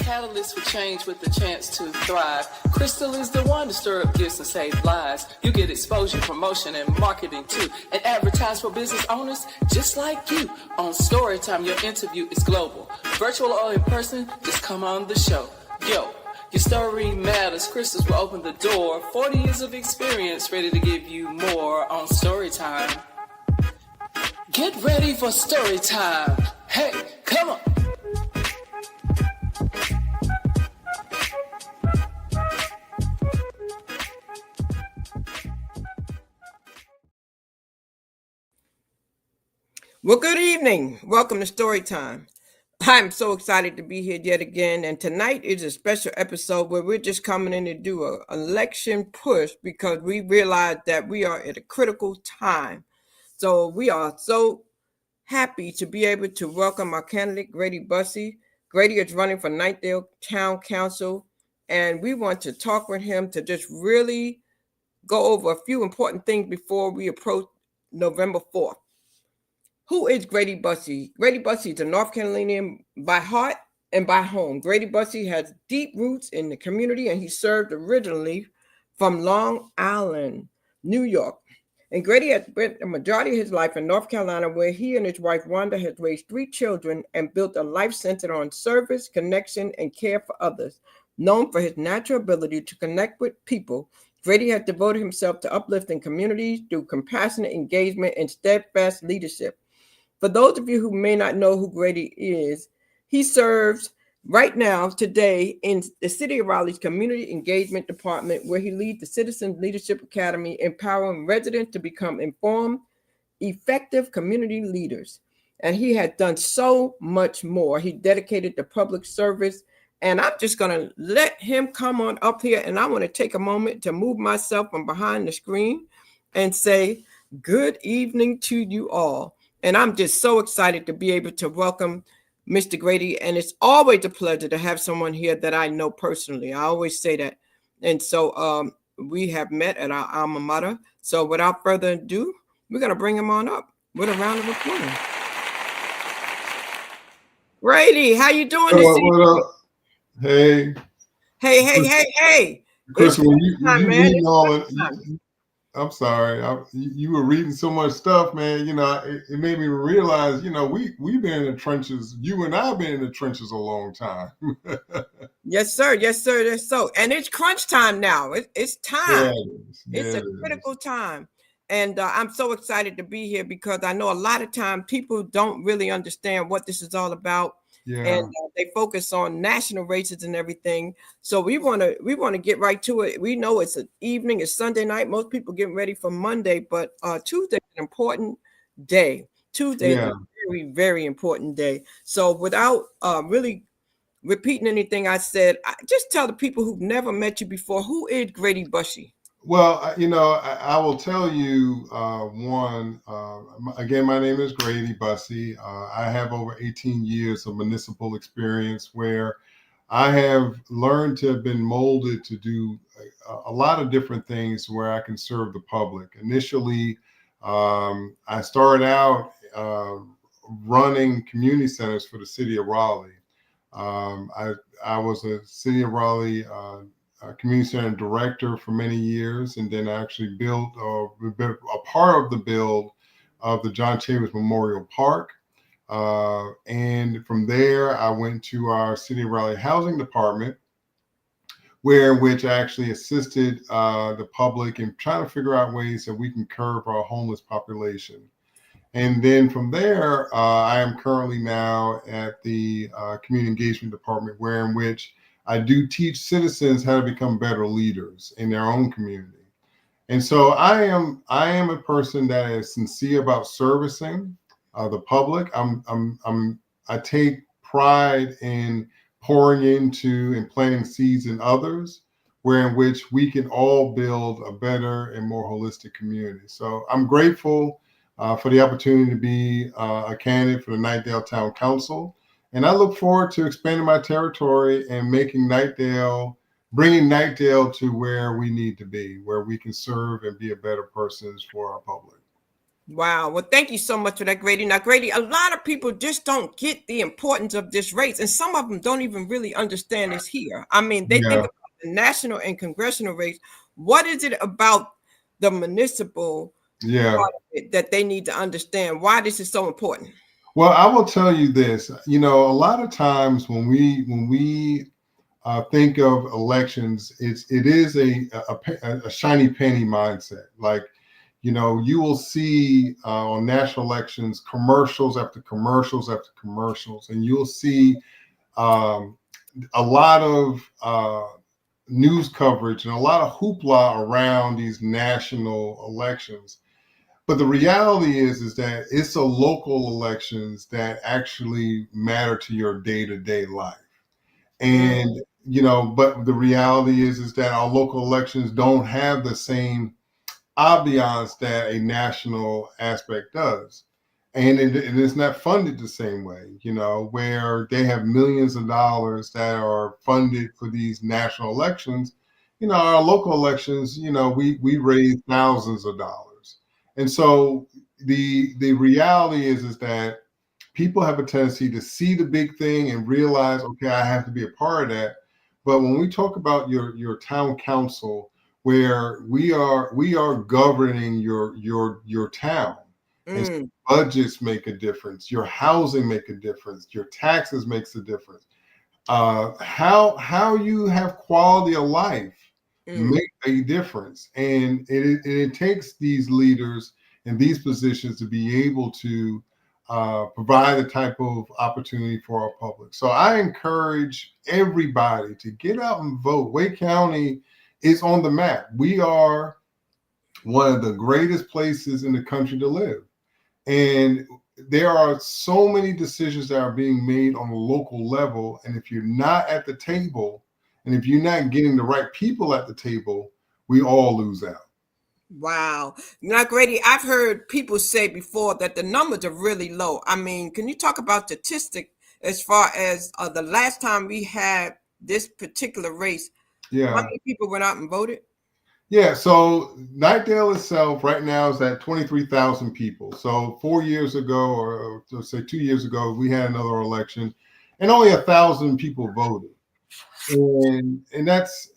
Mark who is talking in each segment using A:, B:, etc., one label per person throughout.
A: catalyst for change with the chance to thrive. Crystal is the one to stir up gifts and save lives. You get exposure, promotion, and marketing too. And advertise for business owners just like you. On Storytime, your interview is global. Virtual or in person, just come on the show. Yo, your story matters. Crystals will open the door. 40 years of experience, ready to give you more on Storytime. Get ready for Storytime. Hey, come on.
B: Well, good evening. Welcome to Storytime. I'm so excited to be here yet again. And tonight is a special episode where we're just coming in to do an election push because we realize that we are at a critical time. So we are so happy to be able to welcome our candidate, Grady Bussey. Grady is running for Knightdale Town Council, and we want to talk with him to just really go over a few important things before we approach November 4th. Who is Grady Bussey? Grady Bussey is a North Carolinian by heart and by home. Grady Bussey has deep roots in the community, and he served originally from Long Island, New York. And Grady has spent the majority of his life in North Carolina, where he and his wife, Wanda, has raised 3 children and built a life centered on service, connection, and care for others. Known for his natural ability to connect with people, Grady has devoted himself to uplifting communities through compassionate engagement and steadfast leadership. For those of you who may not know who Grady is, he serves right now, today, in the City of Raleigh's Community Engagement Department, where he leads the Citizen Leadership Academy, empowering residents to become informed, effective community leaders. And he has done so much more. He dedicated to public service. And I'm just going to let him come on up here. And I want to take a moment to move myself from behind the screen and say, good evening to you all. And I'm just so excited to be able to welcome Mr. Grady. And it's always a pleasure to have someone here that I know personally. I always say that. And so we have met at our alma mater. So without further ado, we're going to bring him on up with a round of applause. Grady, how you doing this evening?
C: What up? Hey.
B: Hey.
C: Chris, when you reading all of I'm sorry. You were reading so much stuff, man. You know, it made me realize, you know, we've been in the trenches. You and I have been in the trenches a long time.
B: Yes, sir. So, and it's crunch time now. It's time. It's a critical time. And I'm so excited to be here because I know a lot of time people don't really understand what this is all about. Yeah. And they focus on national races and everything. So we want to get right to it. We know it's an evening, it's Sunday night. Most people getting ready for Monday, but Tuesday is an important day. Tuesday is a very, very important day. So without really repeating anything I said, just tell the people who've never met you before, who is Grady Bussey?
C: Well, you know, I will tell you again, my name is Grady Bussey. I have over 18 years of municipal experience where I have learned to have been molded to do a lot of different things where I can serve the public. Initially, I started out running community centers for the city of Raleigh. I was a city of Raleigh community center director for many years, and then I actually built a part of the build of the John Chambers Memorial Park. And from there, I went to our City of Raleigh Housing Department, which I actually assisted the public in trying to figure out ways that we can curb our homeless population. And then from there, I am currently now at the Community Engagement Department, in which I do teach citizens how to become better leaders in their own community. And so I am a person that is sincere about servicing the public. I take pride in pouring into and planting seeds in others, in which we can all build a better and more holistic community. So I'm grateful for the opportunity to be a candidate for the Knightdale Town Council. And I look forward to expanding my territory and bringing Knightdale to where we need to be, where we can serve and be a better person for our public.
B: Wow. Well, thank you so much for that, Grady. Now, Grady, a lot of people just don't get the importance of this race, and some of them don't even really understand this here. I mean, they think
C: Yeah,
B: about the national and congressional race. What is it about the municipal
C: yeah.
B: part of it that they need to understand why this is so important?
C: Well, I will tell you this. A lot of times when we think of elections, it is a shiny penny mindset. Like, you will see on national elections commercials after commercials after commercials, and you'll see um, a lot of news coverage and a lot of hoopla around these national elections. But the reality is that it's the local elections that actually matter to your day-to-day life.
B: Mm,
C: And but the reality is that our local elections don't have the same ambiance that a national aspect does. And it's not funded the same way, where they have millions of dollars that are funded for these national elections. Our local elections, we raise thousands of dollars. And so the reality is that people have a tendency to see the big thing and realize, okay, I have to be a part of that. But when we talk about your town council, where we are governing your town, and so
B: mm,
C: budgets make a difference, your housing make a difference, your taxes makes a difference. How you have quality of life
B: mm,
C: make a difference, and it takes these leaders in these positions to be able to provide the type of opportunity for our public. So I encourage everybody to get out and vote. Wake County is on the map. We are one of the greatest places in the country to live. And there are so many decisions that are being made on a local level. And if you're not at the table, and if you're not getting the right people at the table, we all lose out.
B: wow. Now, Grady, I've heard people say before that the numbers are really low. I mean, can you talk about statistic as far as the last time we had this particular race? How
C: Yeah.
B: many people went out and voted?
C: Yeah. So Nightdale itself right now is at 23,000 people. So 4 years ago, or let's say 2 years ago, we had another election and only 1,000 people voted. And that's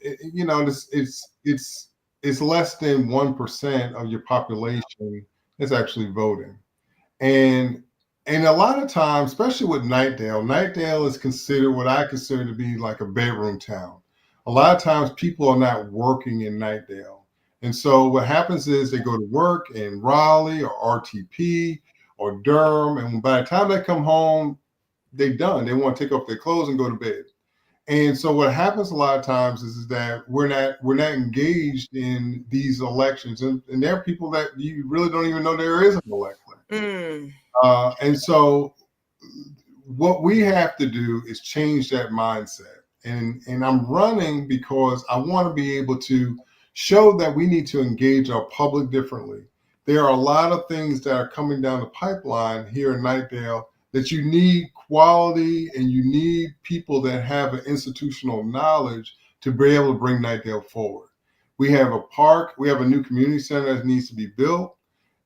C: it's less than 1% of your population that's actually voting. And a lot of times, especially with Nightdale is considered what I consider to be like a bedroom town. A lot of times people are not working in Nightdale. And so what happens is they go to work in Raleigh or RTP or Durham, and by the time they come home, they're done. They want to take off their clothes and go to bed. And so what happens a lot of times is that we're not engaged in these elections, and there are people that you really don't even know there is an election.
B: Mm,
C: And so what we have to do is change that mindset. And I'm running because I want to be able to show that we need to engage our public differently. There are a lot of things that are coming down the pipeline here in Nightdale that you need quality and you need people that have an institutional knowledge to be able to bring Nightdale forward. We have a park, we have a new community center that needs to be built,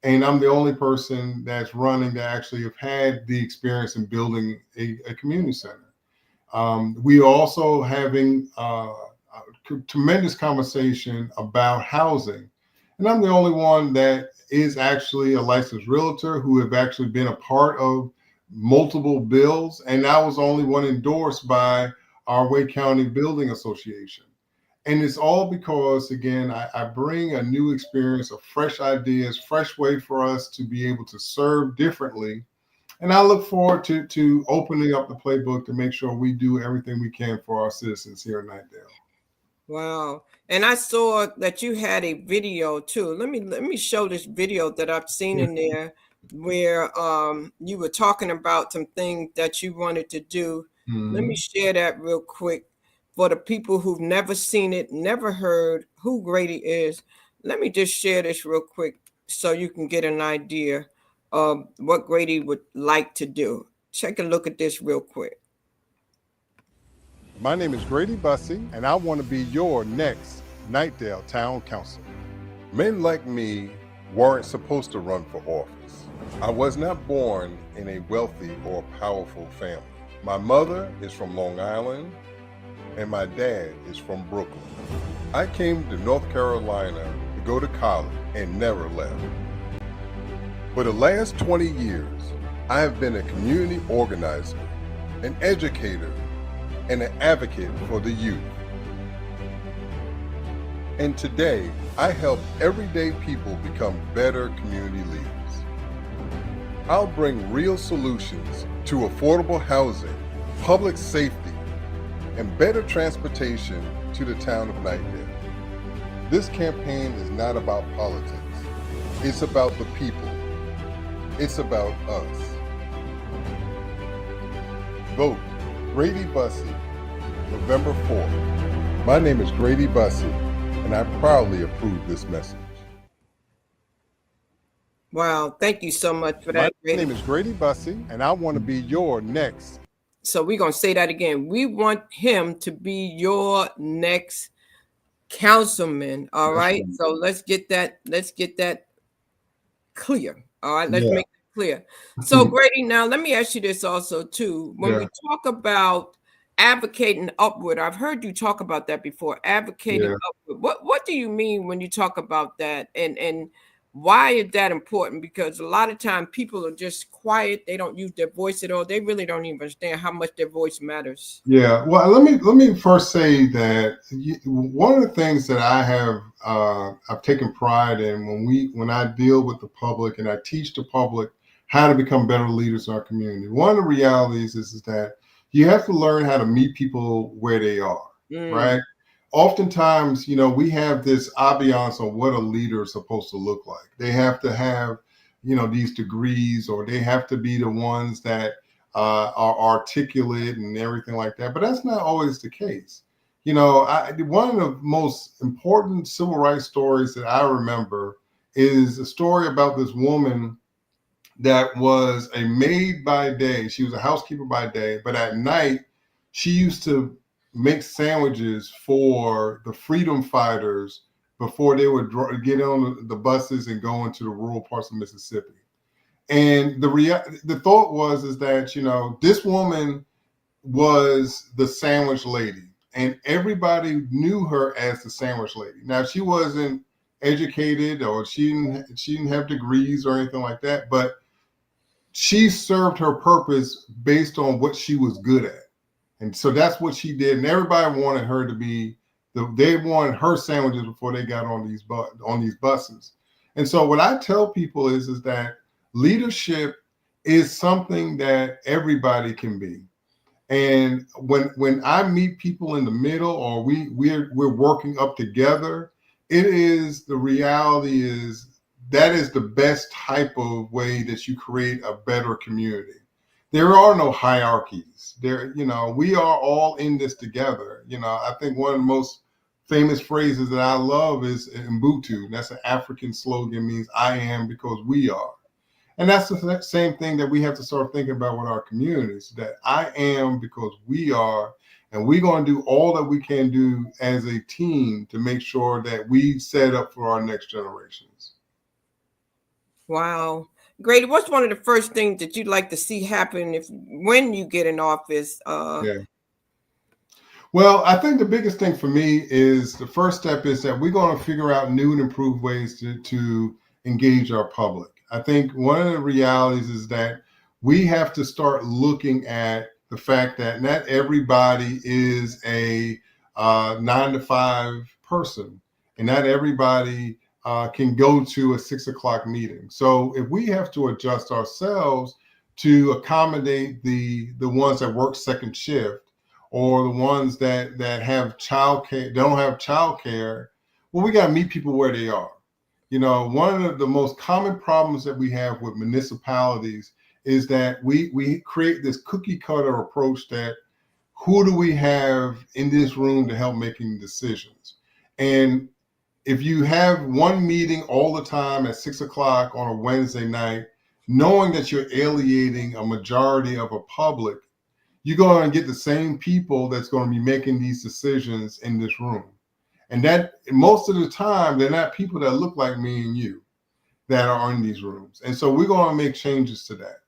C: and I'm the only person that's running that actually have had the experience in building a community center. We also having a tremendous conversation about housing, and I'm the only one that is actually a licensed realtor who have actually been a part of multiple bills, and I was the only one endorsed by our Wake County Building Association. And it's all because, again, I bring a new experience of fresh ideas, fresh way for us to be able to serve differently. And I look forward to opening up the playbook to make sure we do everything we can for our citizens here in Nightdale.
B: wow. And I saw that you had a video too. Let me show this video that I've seen in there where you were talking about some things that you wanted to do. Let me
C: Mhm.
B: share that real quick for the people who've never seen it, never heard who Grady is. Let me just share this real quick so you can get an idea of what Grady would like to do. Take a look at this real quick.
C: My name is Grady Bussey, and I want to be your next Nightdale Town Council. Men like me
D: weren't supposed to run for office. I was not born in a wealthy or powerful family. My mother is from Long Island and my dad is from Brooklyn. I came to North Carolina to go to college and never left. For the last 20 years, I have been a community organizer, an educator, and an advocate for the youth. And today, I help everyday people become better community leaders. I'll bring real solutions to affordable housing, public safety, and better transportation to the town of Knightdale. This campaign is not about politics. It's about the people. It's about us. Vote Grady Bussey, November 4th. My name is Grady Bussey, and I proudly approve this message.
B: Wow, thank you so much for
D: My
B: that, Grady.
D: name is Grady Bussey, and I want to be your next.
B: So we're going to say that again. We want him to be your next councilman. All right. So let's get that clear. All right. Let's make it clear. So Grady, now let me ask you this also too. When we talk about advocating upward, I've heard you talk about that before. Advocating upward. What do you mean when you talk about that? And why is that important? Because a lot of time people are just quiet. They don't use their voice at all. They really don't even understand how much their voice matters.
C: Yeah, well, let me first say that one of the things that I've taken pride in when I deal with the public and I teach the public how to become better leaders in our community. One of the realities is that you have to learn how to meet people where they are, right? Oftentimes, we have this ambiance on what a leader is supposed to look like. They have to have, these degrees, or they have to be the ones that are articulate and everything like that. But that's not always the case. One of the most important civil rights stories that I remember is a story about this woman that was a maid by day. She was a housekeeper by day, but at night, she used to make sandwiches for the freedom fighters before they would get on the buses and go into the rural parts of Mississippi. And the thought is that, this woman was the sandwich lady, and everybody knew her as the sandwich lady. Now, she wasn't educated, or she didn't have degrees or anything like that, but she served her purpose based on what she was good at. And so that's what she did. And everybody wanted her to be they wanted her sandwiches before they got on these buses. And so what I tell people is that leadership is something that everybody can be. And when I meet people in the middle, or we're working up together, the reality is that is the best type of way that you create a better community. There are no hierarchies. We are all in this together. I think one of the most famous phrases that I love is Ubuntu. That's an African slogan, means I am because we are. And that's the same thing that we have to start thinking about with our communities, that I am because we are, and we're going to do all that we can do as a team to make sure that we set up for our next generations.
B: Wow. Grady, what's one of the first things that you'd like to see happen when you get in office?
C: Well, I think the biggest thing for me is the first step is that we're going to figure out new and improved ways to engage our public. I think one of the realities is that we have to start looking at the fact that not everybody is a 9-to-5 person, and not everybody can go to a 6 o'clock meeting. So if we have to adjust ourselves to accommodate the ones that work second shift, or the ones that have childcare, don't have childcare, well, we got to meet people where they are. One of the most common problems that we have with municipalities is that we create this cookie cutter approach that who do we have in this room to help making decisions? And if you have one meeting all the time at 6 o'clock on a Wednesday night, knowing that you're alienating a majority of a public, you're going to get the same people that's going to be making these decisions in this room. And that most of the time, they're not people that look like me and you. that are in these rooms. And so we're going to make changes to that.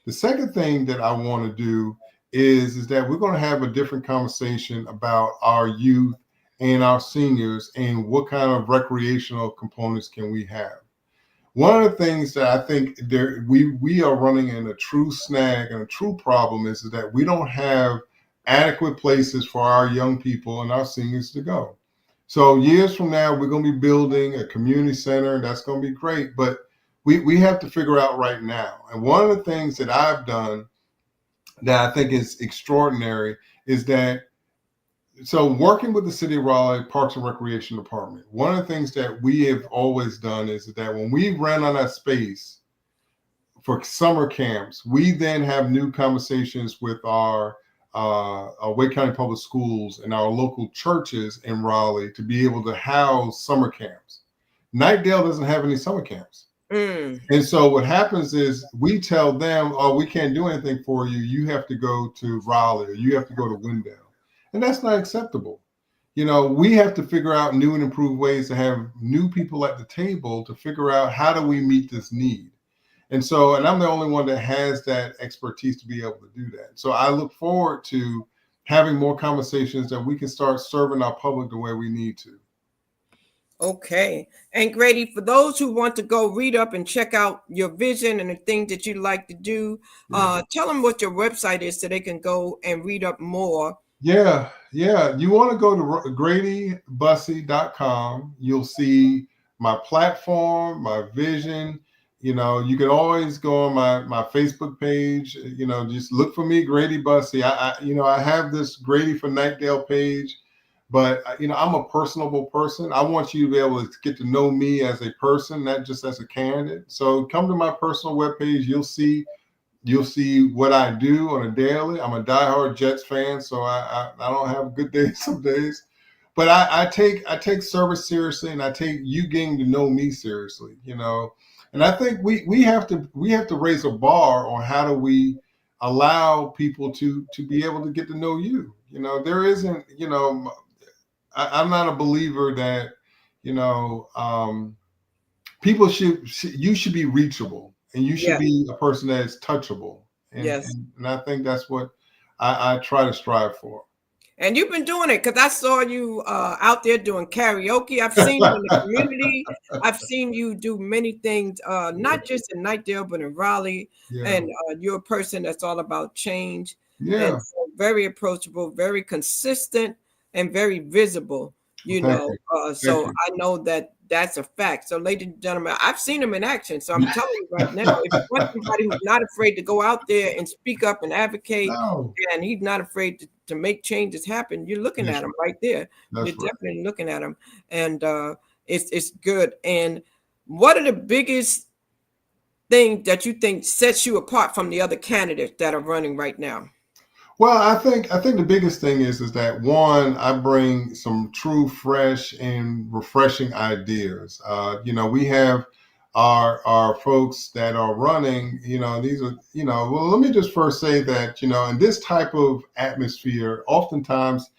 C: The second thing that I want to do is that we're going to have a different conversation about our youth and our seniors and what kind of recreational components can we have. One of the things that I think we are running in a true snag and a true problem is that we don't have adequate places for our young people and our seniors to go. So years from now, we're going to be building a community center, and that's going to be great. But we have to figure out right now. And one of the things that I've done that I think is extraordinary is that, so working with the City of Raleigh Parks and Recreation Department, one of the things that we have always done is that when we rent on that space for summer camps, we then have new conversations with our Wake County Public Schools and our local churches in Raleigh to be able to house summer camps. Knightdale doesn't have any summer camps. And so what happens is we tell them, oh, we can't do anything for you. You have to go to Raleigh or you have to go to Wendell. And that's not acceptable. You know, we have to figure out new and improved ways to have new people at the table to figure out how do we meet this need. And so, and I'm the only one that has that expertise to be able to do that. So I look forward to having more conversations that we can start serving our public the way we need to.
B: Okay. And Grady, for those who want to go read up and check out your vision and the things that you like to do, tell them what your website is so they can go and read up more.
C: Yeah. You want to go to GradyBussey.com. You'll see my platform, my vision. You know, you can always go on my Facebook page. You know, just look for me, Grady Bussey. I have this Grady for Knightdale page, but I'm a personable person. I want you to be able to get to know me as a person, not just as a candidate. So come to my personal webpage. You'll see what I do on a daily. I'm a diehard Jets fan, so I don't have good days some days, but I take service seriously, and I take you getting to know me seriously. And I think we have to raise a bar on how do we allow people to be able to get to know you. There isn't. I'm not a believer that people should be reachable. And you should be a person that is touchable. And I think that's what I try to strive for.
B: And you've been doing it because I saw you out there doing karaoke. I've seen you in the community. I've seen you do many things, not just in Knightdale, but in Raleigh. Yeah. And you're a person that's all about change.
C: Yeah.
B: And so very approachable, very consistent, and very visible. So I know that's a fact. So, ladies and gentlemen, I've seen him in action. So I'm telling you right now, if you want somebody who's not afraid to go out there and speak up and advocate, and he's not afraid to make changes happen, you're looking at him right there. You're definitely looking at him, and it's good. And what are the biggest things that you think sets you apart from the other candidates that are running right now?
C: Well, I think the biggest thing is that, one, I bring some true, fresh, and refreshing ideas. We have our folks that are running. These are. Well, let me just first say that in this type of atmosphere, oftentimes,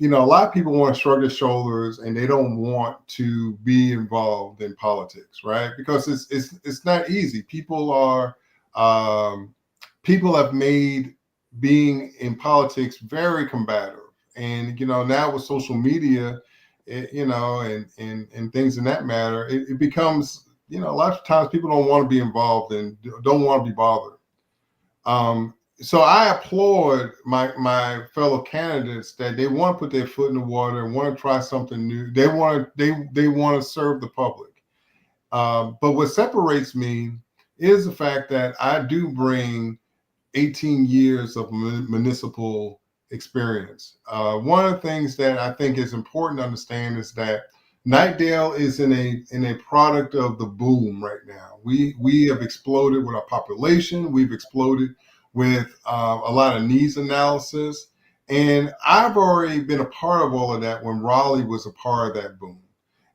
C: a lot of people want to shrug their shoulders and they don't want to be involved in politics, right? Because it's not easy. People have made being in politics very combative, and now with social media, and things in that matter, it becomes a lot of times people don't want to be involved and don't want to be bothered. So I applaud my fellow candidates that they want to put their foot in the water and want to try something new. They want to serve the public. But what separates me is the fact that I do bring 18 years of municipal experience. One of the things that I think is important to understand is that Knightdale is in a product of the boom right now. We have exploded with our population. We've exploded with a lot of needs analysis. And I've already been a part of all of that when Raleigh was a part of that boom.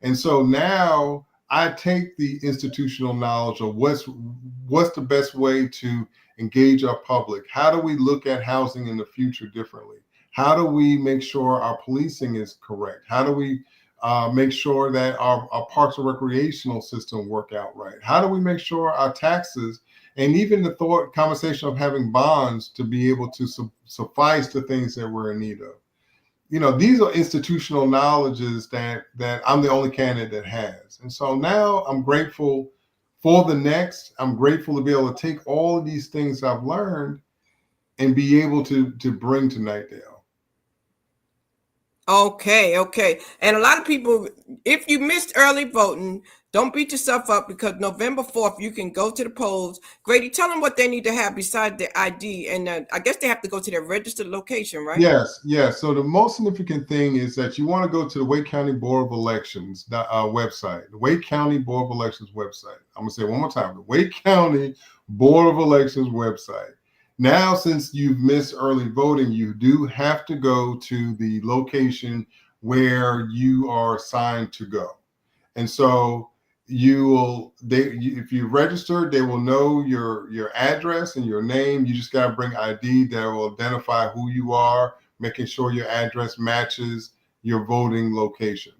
C: And so now I take the institutional knowledge of what's the best way to engage our public. How do we look at housing in the future differently? How do we make sure our policing is correct? How do we make sure that our parks and recreational system work out right? How do we make sure our taxes and even the thought conversation of having bonds to be able to suffice the things that we're in need of? These are institutional knowledges that I'm the only candidate that has. And so now I'm grateful for the next. I'm grateful to be able to take all of these things I've learned and be able to bring to Nightdale.
B: Okay. And a lot of people, if you missed early voting, don't beat yourself up, because November 4th, you can go to the polls. Grady, tell them what they need to have besides their ID. And I guess they have to go to their registered location, right?
C: Yes. So the most significant thing is that you want to go to the Wake County Board of Elections website, the Wake County Board of Elections website. I'm going to say it one more time, the Wake County Board of Elections website. Now, since you've missed early voting, you do have to go to the location where you are assigned to go. And so if you registered, they will know your address and your name. You just got to bring ID that will identify who you are, making sure your address matches your voting location.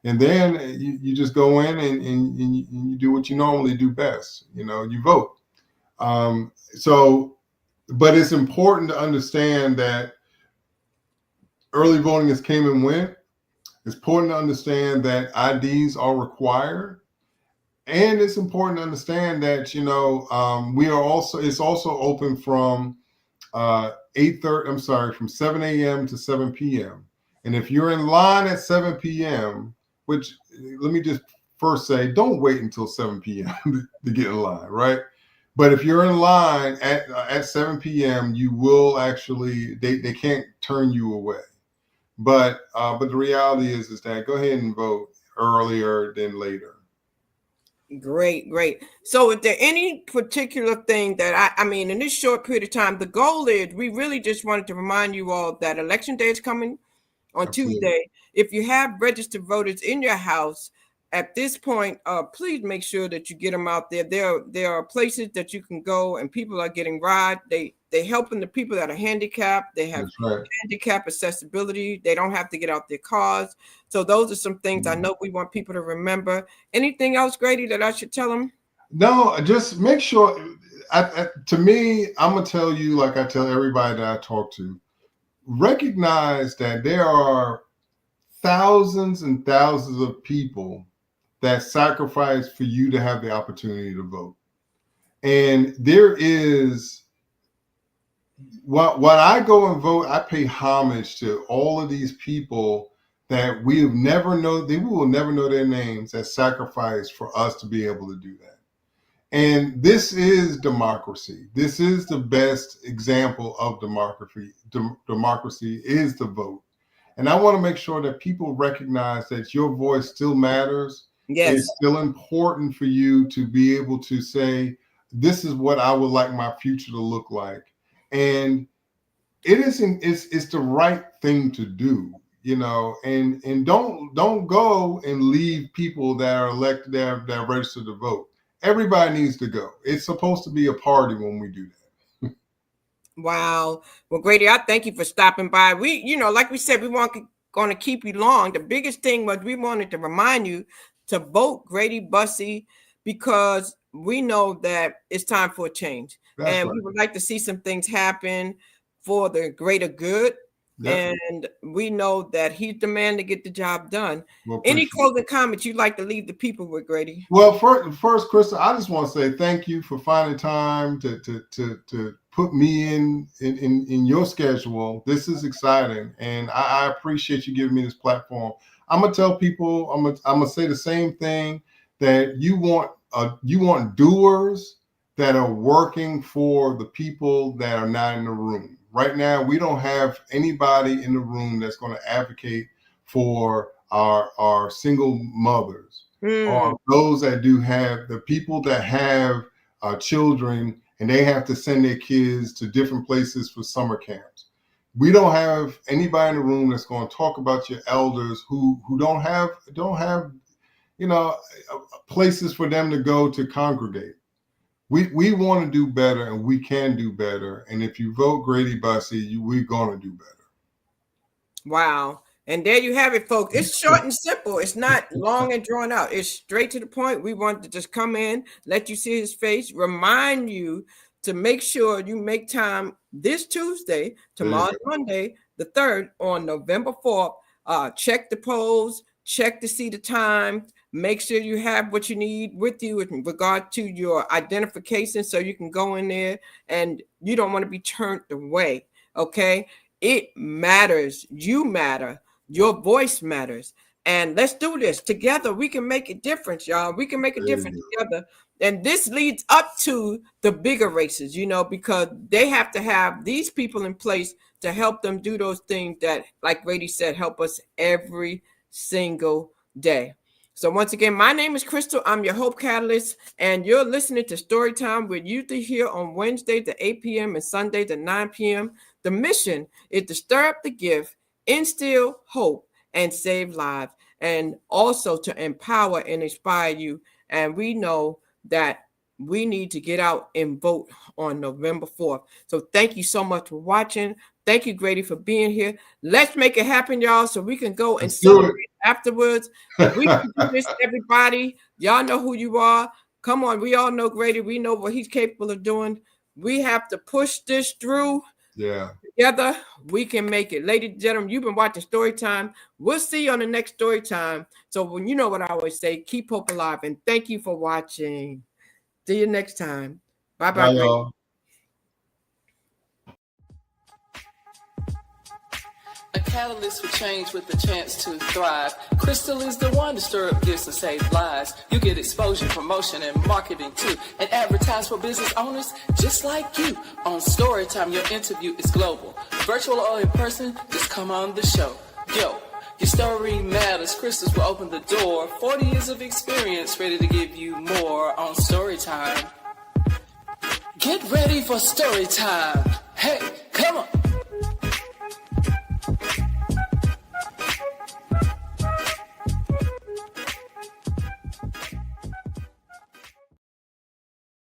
C: And then you just go in and you do what you normally do best. You vote. But it's important to understand that early voting is came and went. It's important to understand that IDs are required. And it's important to understand that, it's also open from 8:30, from 7 a.m. to 7 p.m. And if you're in line at 7 p.m., which let me just first say, don't wait until 7 p.m. to get in line, right? But if you're in line at 7 p.m., you will actually, they can't turn you away. But the reality is that go ahead and vote earlier than later.
B: Great. So is there any particular thing that I mean, in this short period of time, the goal is we really just wanted to remind you all that election day is coming on
C: Absolutely.
B: Tuesday. If you have registered voters in your house at this point, please make sure that you get them out there. There are places that you can go, and people are getting rides. They helping the people that are handicapped. They have handicap accessibility. They don't have to get out their cars. So those are some things I know we want people to remember. Anything else, Grady, that I should tell them?
C: No, just make sure. To me, I'm gonna tell you, like I tell everybody that I talk to, recognize that there are thousands and thousands of people that sacrifice for you to have the opportunity to vote. And there is when I go and vote, I pay homage to all of these people that we will never know their names, that sacrifice for us to be able to do that. And this is democracy. This is the best example of democracy. Democracy is the vote. And I want to make sure that people recognize that your voice still matters.
B: Yes.
C: It's still important for you to be able to say, this is what I would like my future to look like. And it's the right thing to do, and don't go and leave people that are elected, that are registered to vote. Everybody needs to go. It's supposed to be a party when we do that.
B: Wow. Well, Grady, I thank you for stopping by. We, like we said, we weren't going to keep you long. The biggest thing was we wanted to remind you to vote Grady Bussey, because we know that it's time for a change.
C: That's
B: We would like to see some things happen for the greater good. Yep. And we know that he's the man to get the job done. Well, any closing comments you'd like to leave the people with, Grady?
C: Well, first, Krista, I just want to say thank you for finding time to put me in your schedule. This is exciting, and I appreciate you giving me this platform. I'm gonna tell people, I'm gonna say the same thing, that you want doers that are working for the people that are not in the room. Right now, we don't have anybody in the room that's going to advocate for our single mothers, or those that do have, the people that have children and they have to send their kids to different places for summer camps. We don't have anybody in the room that's going to talk about your elders who don't have places for them to go to congregate. We want to do better, and we can do better. And if you vote Grady Bussey, we're going to do better.
B: Wow. And there you have it, folks. It's short and simple. It's not long and drawn out. It's straight to the point. We want to just come in, let you see his face, remind you to make sure you make time this Tuesday, tomorrow, Monday, the 3rd, on November 4th. Check the polls, check to see the time. Make sure you have what you need with you in regard to your identification so you can go in there and you don't want to be turned away. Okay? It matters. You matter. Your voice matters. And let's do this together. We can make a difference, y'all. We can make a difference together. And this leads up to the bigger races, because they have to have these people in place to help them do those things that, like Grady said, help us every single day. So once again, my name is Crystal. I'm your Hope Catalyst, and you're listening to Storytime. We're usually here on Wednesday to 8 p.m. and Sunday to 9 p.m. The mission is to stir up the gift, instill hope, and save lives, and also to empower and inspire you. And we know that we need to get out and vote on November 4th. So thank you so much for watching. Thank you, Grady, for being here. Let's make it happen, y'all, so we can go and celebrate afterwards. We can do this, everybody. Y'all know who you are. Come on. We all know Grady. We know what he's capable of doing. We have to push this through.
C: Yeah.
B: Together, we can make it. Ladies and gentlemen, you've been watching Storytime. We'll see you on the next Storytime. So when you know what I always say, keep hope alive. And thank you for watching. See you next time. Bye-bye.
C: Bye, y'all.
A: A catalyst for change with the chance to thrive. Crystal is the one to stir up gifts and save lives. You get exposure, promotion, and marketing too. And advertise for business owners just like you. On Storytime, your interview is global. Virtual or in person, just come on the show. Yo, your story matters. Crystals will open the door. 40 years of experience, ready to give you more on Storytime. Get ready for Storytime. Hey, come on.